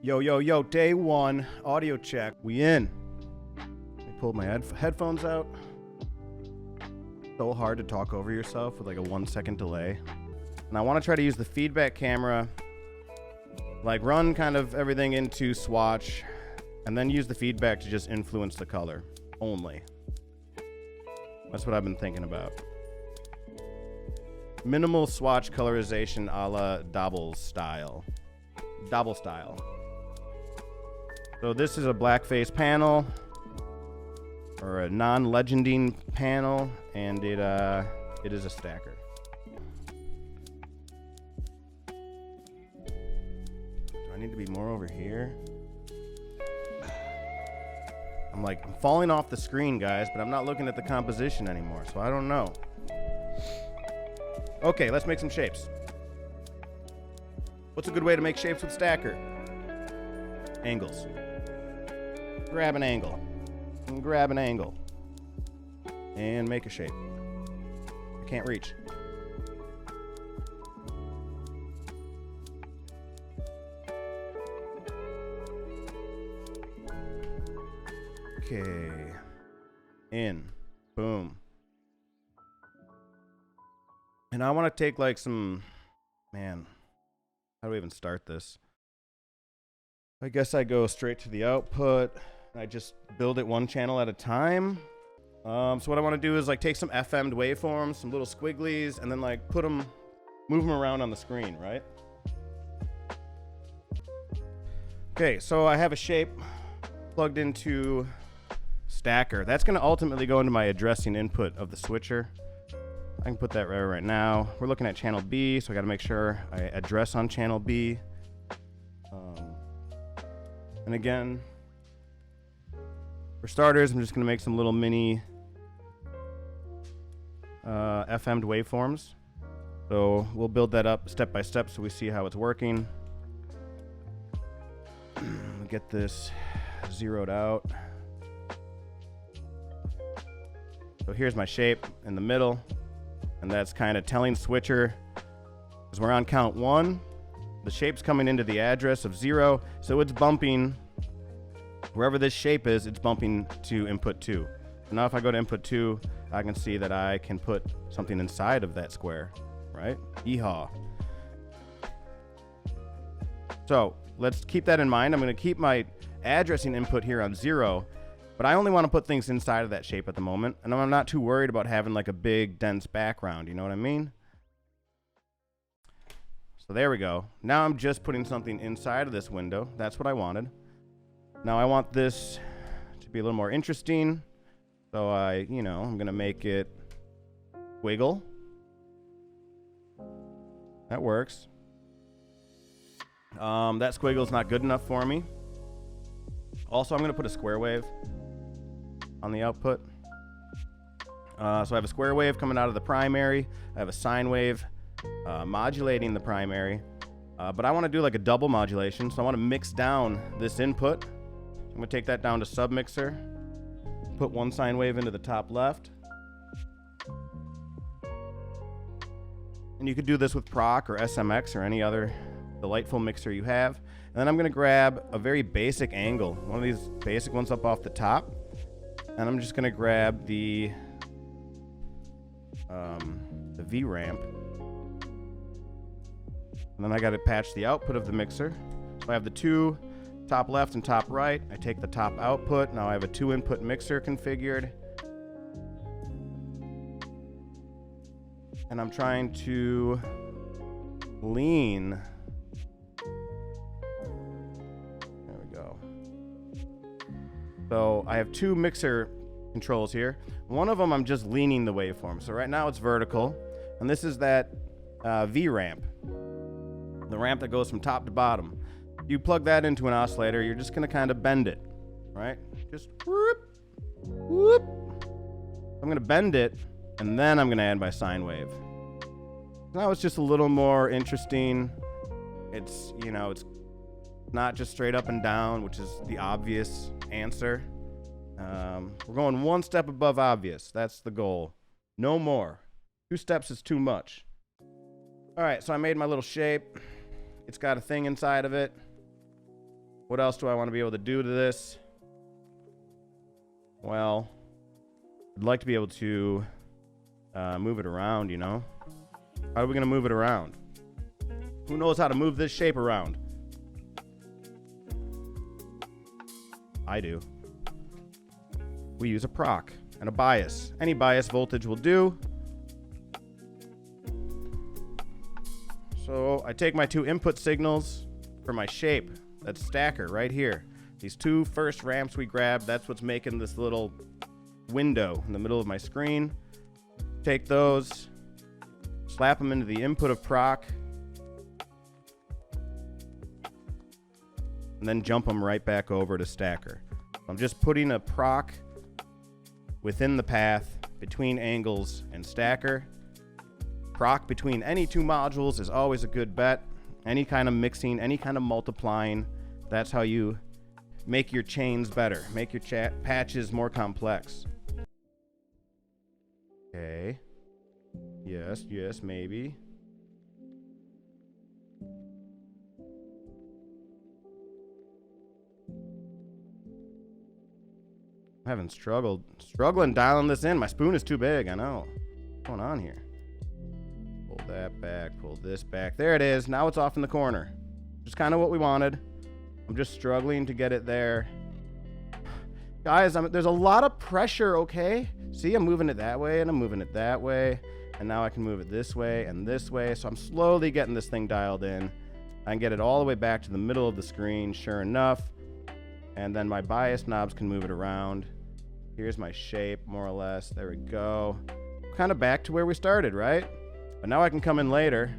Yo, day one, audio check. We in. I pulled my headphones out. So hard to talk over yourself with like a 1 second delay. And I want to try to use the feedback camera, like run kind of everything into Swatch, and then use the feedback to just influence the color only. That's what I've been thinking about. Minimal Swatch colorization a la Double style. So this is a blackface panel, or a non-legending panel, and it is a stacker. Do I need to be more over here? I'm falling off the screen, guys, but I'm not looking at the composition anymore, so I don't know. Okay, let's make some shapes. What's a good way to make shapes with stacker? Angles. Grab an angle. And grab an angle. And make a shape. I can't reach. Okay. In. Boom. And I want to take like some, man, how do we even start this? I guess I go straight to the output. I just build it one channel at a time. So what I want to do is like take some FM'd waveforms, some little squigglies, and then like move them around on the screen, right? Okay, so I have a shape plugged into stacker. That's going to ultimately go into my addressing input of the switcher. I can put that right now. We're looking at channel B, so I got to make sure I address on channel B. And again, for starters, I'm just going to make some little mini FM'd waveforms. So we'll build that up step by step so we see how it's working. Get this zeroed out. So here's my shape in the middle. And that's kind of telling switcher, because we're on count 1, the shape's coming into the address of 0, so it's bumping, wherever this shape is, it's bumping to input 2. So now if I go to input 2, I can see that I can put something inside of that square, right? Yeehaw. So let's keep that in mind. I'm going to keep my addressing input here on 0, but I only want to put things inside of that shape at the moment, and I'm not too worried about having like a big, dense background, you know what I mean? So there we go. Now I'm just putting something inside of this window. That's what I wanted. Now I want this to be a little more interesting, so I'm going to make it wiggle. That works. That squiggle is not good enough for me. Also, I'm going to put a square wave on the output. So I have a square wave coming out of the primary. I have a sine wave modulating the primary. But I want to do like a double modulation, so I want to mix down this input. I'm going to take that down to submixer. Put one sine wave into the top left. And you could do this with proc or SMX or any other delightful mixer you have. And then I'm going to grab a very basic angle, one of these basic ones up off the top. And I'm just going to grab the V ramp. And then I got to patch the output of the mixer. So I have the two top left and top right. I take the top output. Now I have a 2-input mixer configured. And I'm trying to lean. There we go. So I have 2 mixer controls here. One of them I'm just leaning the waveform. So right now it's vertical. And this is that V ramp. The ramp that goes from top to bottom. You plug that into an oscillator, you're just going to kind of bend it, right? Just whoop, whoop. I'm going to bend it, and then I'm going to add my sine wave. Now it's just a little more interesting. It's, it's not just straight up and down, which is the obvious answer. We're going one step above obvious. That's the goal. No more. 2 steps is too much. All right, so I made my little shape. It's got a thing inside of it. What else do I want to be able to do to this? Well, I'd like to be able to move it around, you know? How are we going to move it around? Who knows how to move this shape around? I do. We use a proc and a bias. Any bias voltage will do. So I take my two input signals for my shape. That's stacker right here. These two first ramps we grabbed, that's what's making this little window in the middle of my screen. Take those, slap them into the input of proc, and then jump them right back over to stacker. I'm just putting a proc within the path between angles and stacker. Proc between any two modules is always a good bet. Any kind of mixing, any kind of multiplying, that's how you make your chains better, make your patches more complex. Okay. Yes, yes, maybe. I'm having struggling dialing this in. My spoon is too big, I know. What's going on here? Pull that back, pull this back. There it is. Now it's off in the corner. Just kind of what we wanted. I'm just struggling to get it there. Guys, there's a lot of pressure, okay? See, I'm moving it that way, and I'm moving it that way. And now I can move it this way and this way. So I'm slowly getting this thing dialed in. I can get it all the way back to the middle of the screen, sure enough. And then my bias knobs can move it around. Here's my shape, more or less. There we go. Kind of back to where we started, right? But now I can come in later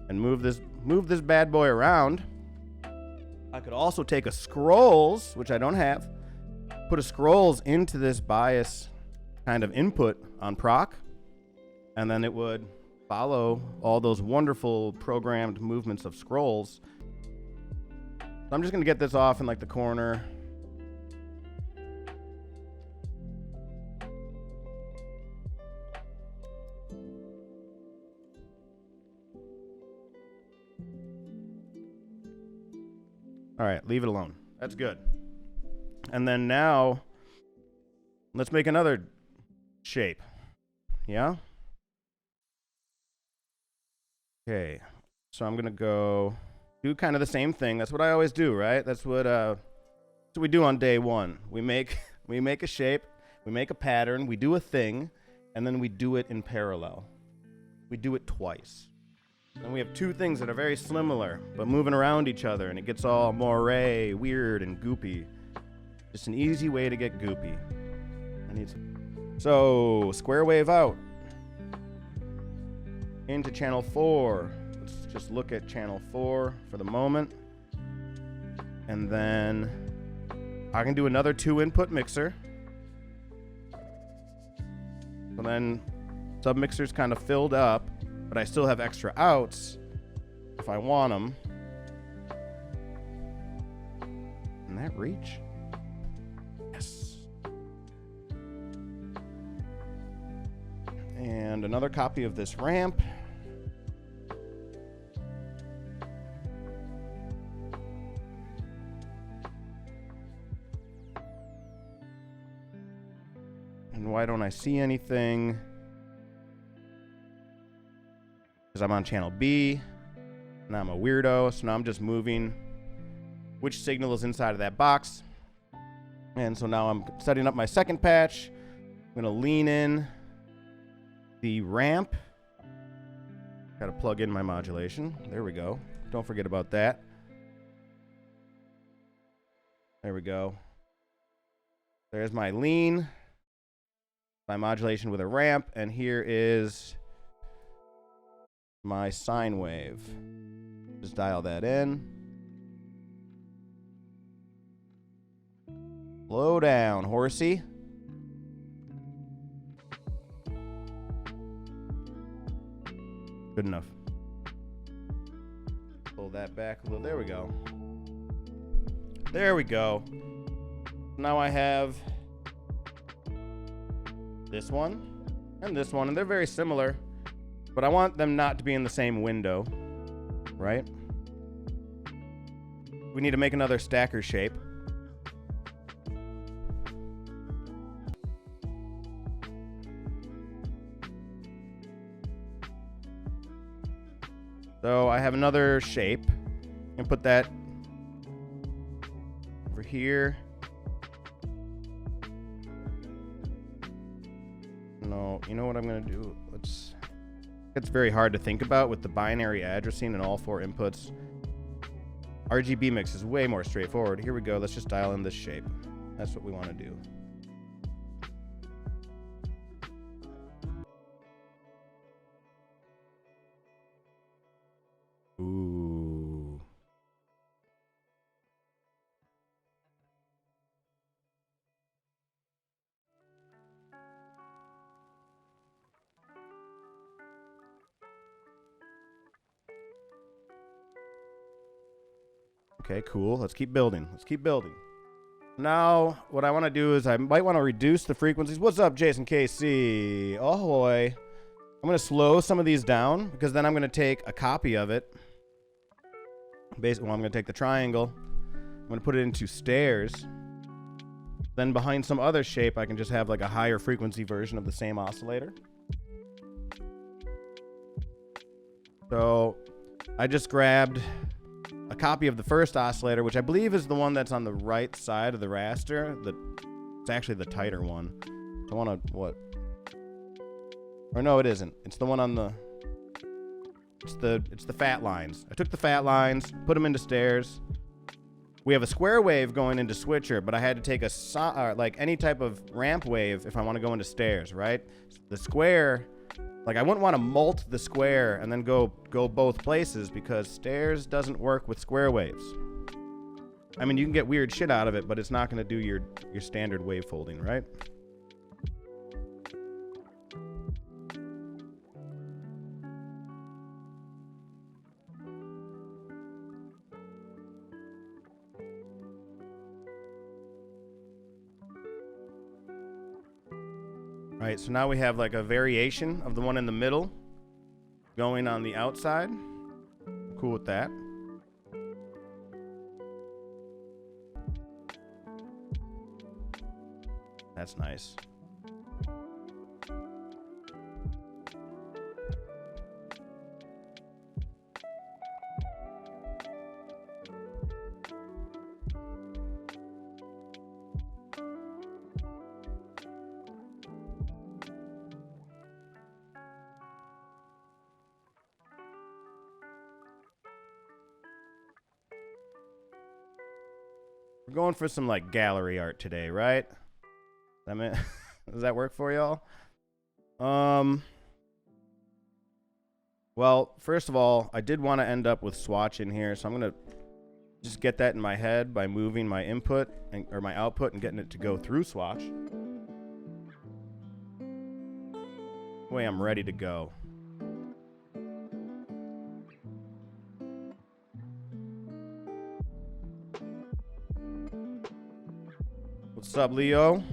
and move this bad boy around. I could also take a scrolls, which I don't have, put a scrolls into this bias kind of input on proc, and then it would follow all those wonderful programmed movements of scrolls. So I'm just going to get this off in like the corner. All right, leave it alone. That's good. And then now, let's make another shape. Yeah? Okay, so I'm gonna go do kind of the same thing. That's what I always do, right? That's what we do on day one. We make a shape, we make a pattern, we do a thing, and then we do it in parallel. We do it twice. And we have two things that are very similar, but moving around each other, and it gets all moiré, weird, and goopy. Just an easy way to get goopy. So, square wave out. Into channel 4. Let's just look at channel 4 for the moment. And then I can do another 2-input mixer. So then submixer's kind of filled up, but I still have extra outs if I want them. Can that reach? Yes. And another copy of this ramp. And why don't I see anything? Because I'm on channel B, and I'm a weirdo, so now I'm just moving which signal is inside of that box. And so now I'm setting up my second patch. I'm going to lean in the ramp. Got to plug in my modulation. There we go. Don't forget about that. There we go. There's my lean, my modulation with a ramp, and here is my sine wave. Just dial that in. Slow down, horsey. Good enough. Pull that back a little. There we go. There we go. Now I have this one and this one, and they're very similar. But I want them not to be in the same window, right? we need to make another stacker shape. So I have another shape. And put that over here. No, you know what I'm gonna do? It's very hard to think about with the binary addressing and all 4 inputs. RGB mix is way more straightforward. Here we go. Let's just dial in this shape. That's what we want to do. Ooh. Okay, cool. Let's keep building. Let's keep building. Now, what I want to do is I might want to reduce the frequencies. What's up, Jason KC? Ahoy. I'm going to slow some of these down because then I'm going to take a copy of it. Basically, well, I'm going to take the triangle. I'm going to put it into stairs. Then behind some other shape, I can just have like a higher frequency version of the same oscillator. So I just grabbed a copy of the first oscillator, which I believe is the one that's on the right side of the raster. It's actually the tighter one. So I want to, what? Or no, it isn't. It's the one on the, it's the fat lines. I took the fat lines, put them into stairs. We have a square wave going into switcher, but I had to take like any type of ramp wave if I want to go into stairs, right? The square, like I wouldn't want to molt the square and then go both places because stairs doesn't work with square waves. I mean, you can get weird shit out of it, but it's not going to do your standard wave folding, right? All right, so now we have like a variation of the one in the middle going on the outside. Cool with that. That's nice. We're going for some like gallery art today, right? I mean, does that work for y'all? Well, first of all, I did want to end up with Swatch in here, so I'm gonna just get that in my head by moving my input or my output and getting it to go through Swatch. Way I'm ready to go. What's up, Leo?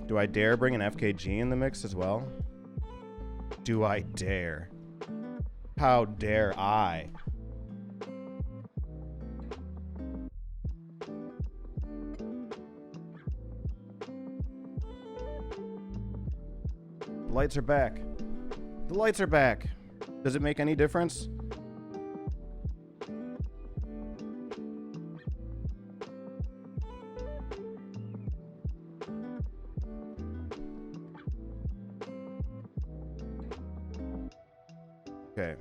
Do I dare bring an FKG in the mix as well? Do I dare? How dare I? The lights are back. The lights are back. Does it make any difference? Okay.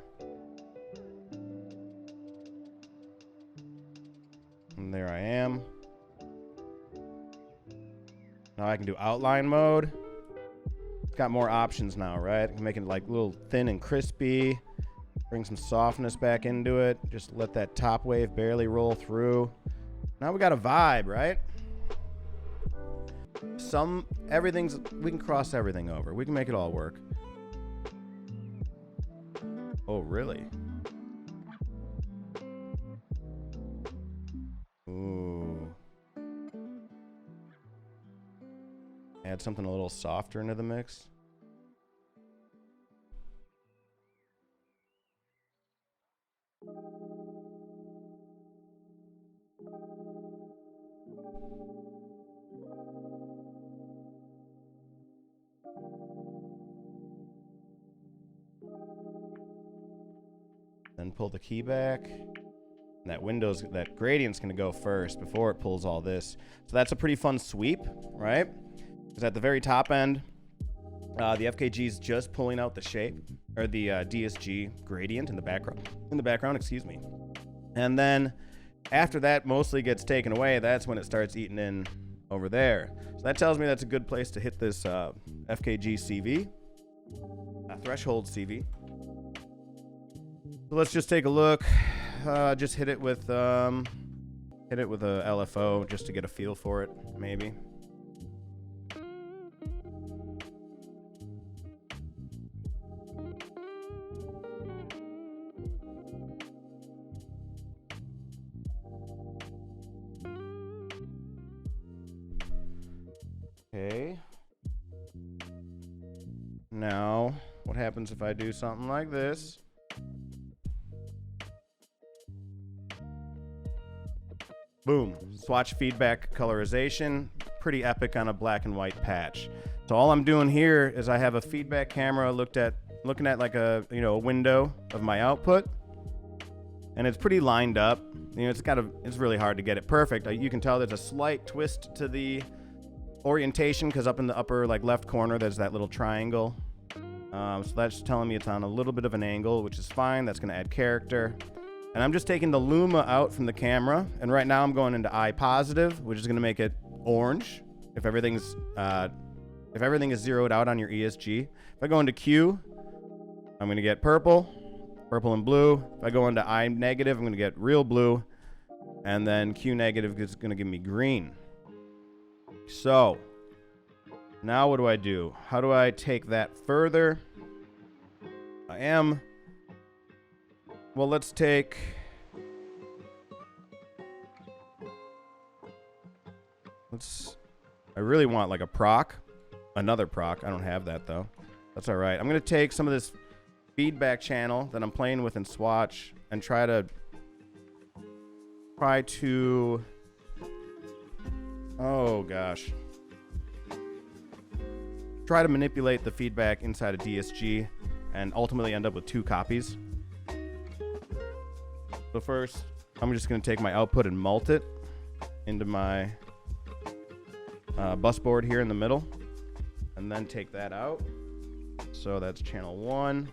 And there I am. Now I can do outline mode. It's got more options now, right? I can make it like a little thin and crispy. Bring some softness back into it. Just let that top wave barely roll through. Now we got a vibe, right? We can cross everything over. We can make it all work. Oh, really? Ooh. add something a little softer into the mix. Then pull the key back. And that gradient's gonna go first before it pulls all this. So that's a pretty fun sweep, right? Because at the very top end, the FKG is just pulling out the shape, or the DSG gradient in the background, excuse me. And then after that mostly gets taken away, that's when it starts eating in over there. So that tells me that's a good place to hit this FKG CV, threshold CV. So let's just take a look. Just hit it with a LFO just to get a feel for it, maybe. Okay. Now, what happens if I do something like this? Boom. Swatch feedback colorization. Pretty epic on a black and white patch. So all I'm doing here is I have a feedback camera looking at like a window of my output. And it's pretty lined up. It's really hard to get it perfect. You can tell there's a slight twist to the orientation because up in the upper left corner there's that little triangle. So that's telling me it's on a little bit of an angle, which is fine. That's going to add character. And I'm just taking the luma out from the camera, and right now I'm going into I positive, which is going to make it orange if everything is zeroed out on your ESG. If I go into Q, I'm going to get purple and blue. If I go into I negative, I'm going to get real blue, and then Q negative is going to give me green. So now what do I do? How do I take that further? Well, let's take... I really want like a proc. Another proc. I don't have that, though. That's all right. I'm going to take some of this feedback channel that I'm playing with in Swatch and try to... Oh, gosh. Try to manipulate the feedback inside of DSG and ultimately end up with 2 copies. So first, I'm just going to take my output and mult it into my bus board here in the middle, and then take that out. So that's channel 1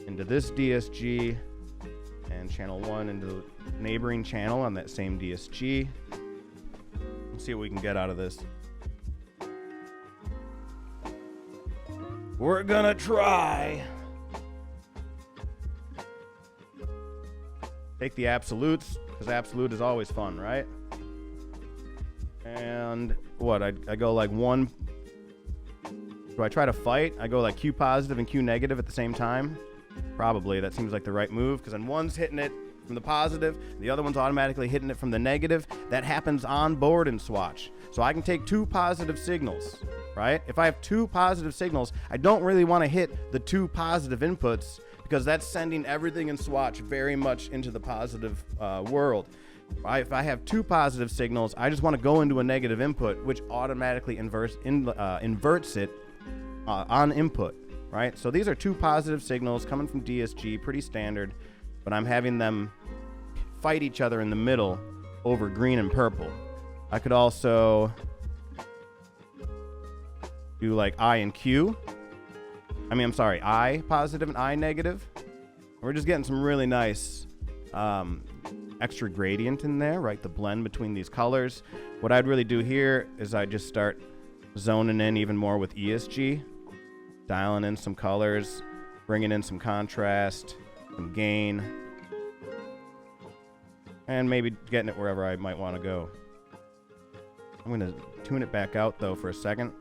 into this DSG, and channel 1 into the neighboring channel on that same DSG. Let's see what we can get out of this. We're gonna try. Take the absolutes, because absolute is always fun, right? And what, I go like one... Do I try to fight? I go like Q positive and Q negative at the same time? Probably. That seems like the right move, because then one's hitting it from the positive, the other one's automatically hitting it from the negative. That happens on board in Swatch. So I can take 2 positive signals, right? If I have 2 positive signals, I don't really want to hit the 2 positive inputs, because that's sending everything in Swatch very much into the positive world. If I have 2 positive signals, I just want to go into a negative input, which automatically inverts it on input, right? So these are 2 positive signals coming from DSG, pretty standard, but I'm having them fight each other in the middle over green and purple. I could also do like I and Q. I positive and I negative. We're just getting some really nice extra gradient in there, right? The blend between these colors. What I'd really do here is I just start zoning in even more with ESG, dialing in some colors, bringing in some contrast, some gain, and maybe getting it wherever I might want to go. I'm going to tune it back out, though, for a second.